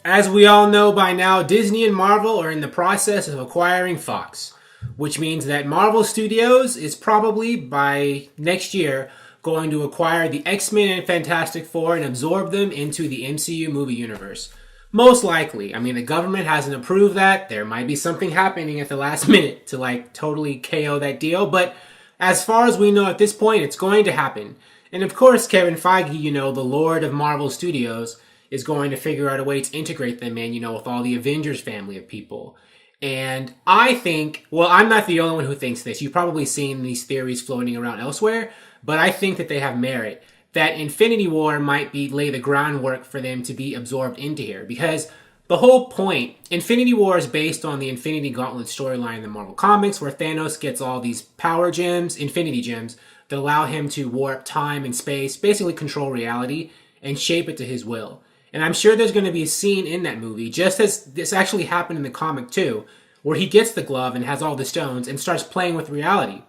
As we all know by now, Disney and Marvel are in the process of acquiring Fox, which means that Marvel Studios is probably, by next year, going to acquire the X-Men and Fantastic Four and absorb them into the MCU movie universe. Most likely. I mean, the government hasn't approved that. There might be something happening at the last minute to totally KO that deal, but as far as we know at this point, it's going to happen. And of course, Kevin Feige, the Lord of Marvel Studios, is going to figure out a way to integrate them in, with all the Avengers family of people. And I think, well, I'm not the only one who thinks this. You've probably seen these theories floating around elsewhere, but I think that they have merit. That Infinity War might lay the groundwork for them to be absorbed into here. Because the whole point, Infinity War is based on the Infinity Gauntlet storyline in the Marvel Comics, where Thanos gets all these power gems, Infinity Gems, that allow him to warp time and space, basically control reality, and shape it to his will. And I'm sure there's going to be a scene in that movie, just as this actually happened in the comic too, where he gets the glove and has all the stones and starts playing with reality.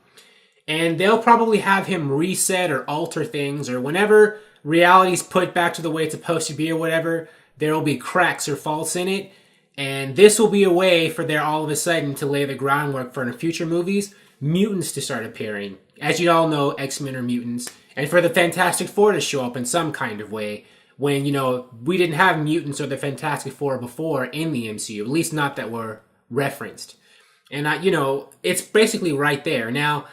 And they'll probably have him reset or alter things, or whenever reality's put back to the way it's supposed to be or whatever, there will be cracks or faults in it. And this will be a way for there all of a sudden to lay the groundwork for in future movies, mutants to start appearing. As you all know, X-Men are mutants. And for the Fantastic Four to show up in some kind of way. When, we didn't have mutants or the Fantastic Four before in the MCU, at least not that were referenced. And, it's basically right there. Now,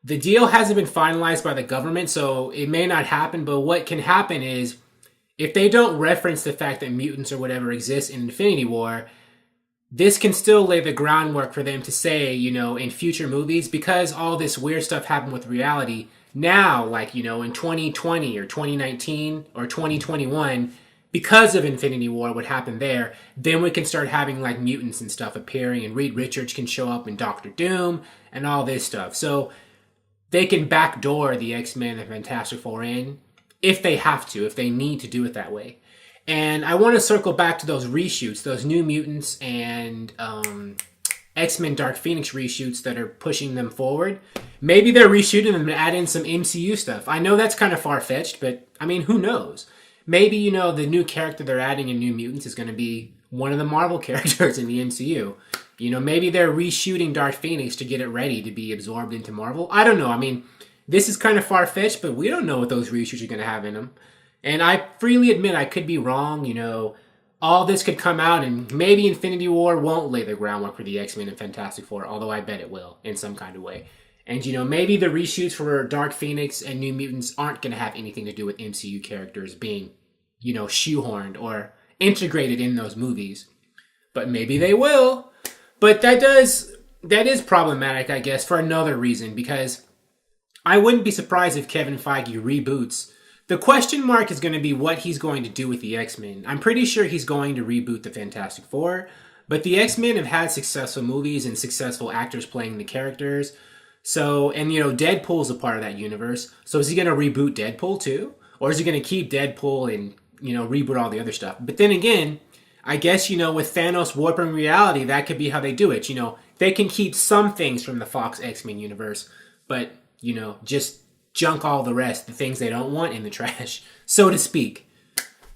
the deal hasn't been finalized by the government, so it may not happen, but what can happen is, if they don't reference the fact that mutants or whatever exists in Infinity War, this can still lay the groundwork for them to say, in future movies, because all this weird stuff happened with reality, now, in 2020 or 2019 or 2021, because of Infinity War, what happened there, then we can start having mutants and stuff appearing, and Reed Richards can show up in Doctor Doom and all this stuff. So they can backdoor the X-Men and Fantastic Four in if they have to, if they need to do it that way. And I want to circle back to those reshoots, those New Mutants and X-Men Dark Phoenix reshoots that are pushing them forward. Maybe they're reshooting them to add in some MCU stuff. I know that's kind of far-fetched, but, who knows? Maybe, the new character they're adding in New Mutants is going to be one of the Marvel characters in the MCU. Maybe they're reshooting Dark Phoenix to get it ready to be absorbed into Marvel. I don't know. This is kind of far-fetched, but we don't know what those reshoots are going to have in them. And I freely admit I could be wrong. All this could come out, and maybe Infinity War won't lay the groundwork for the X-Men and Fantastic Four, although I bet it will in some kind of way. And, maybe the reshoots for Dark Phoenix and New Mutants aren't going to have anything to do with MCU characters being, shoehorned or integrated in those movies. But maybe they will. But that is problematic, I guess, for another reason, because I wouldn't be surprised if Kevin Feige reboots. The question mark is going to be what he's going to do with the X-Men. I'm pretty sure he's going to reboot the Fantastic Four, but the X-Men have had successful movies and successful actors playing the characters. So, and Deadpool's a part of that universe. So is he going to reboot Deadpool too? Or is he going to keep Deadpool and, reboot all the other stuff? But then again, I guess, with Thanos warping reality, that could be how they do it. They can keep some things from the Fox X-Men universe, but, just junk all the rest, the things they don't want in the trash, so to speak.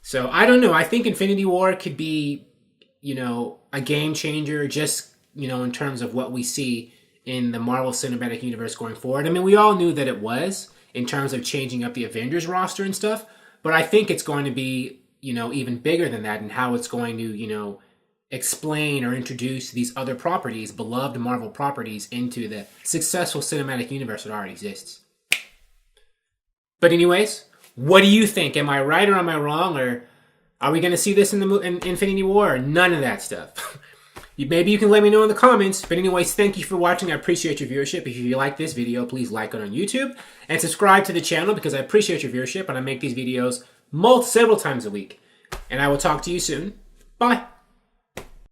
So I don't know. I think Infinity War could be, a game changer just, in terms of what we see in the Marvel Cinematic Universe going forward. We all knew that it was in terms of changing up the Avengers roster and stuff, but I think it's going to be, even bigger than that, and how it's going to, explain or introduce these other properties, beloved Marvel properties, into the successful cinematic universe that already exists. But anyways, what do you think? Am I right or am I wrong? Or are we going to see this in Infinity War? Or none of that stuff? Maybe you can let me know in the comments. But anyways, thank you for watching. I appreciate your viewership. If you like this video, please like it on YouTube. And subscribe to the channel because I appreciate your viewership. And I make these videos several times a week. And I will talk to you soon. Bye.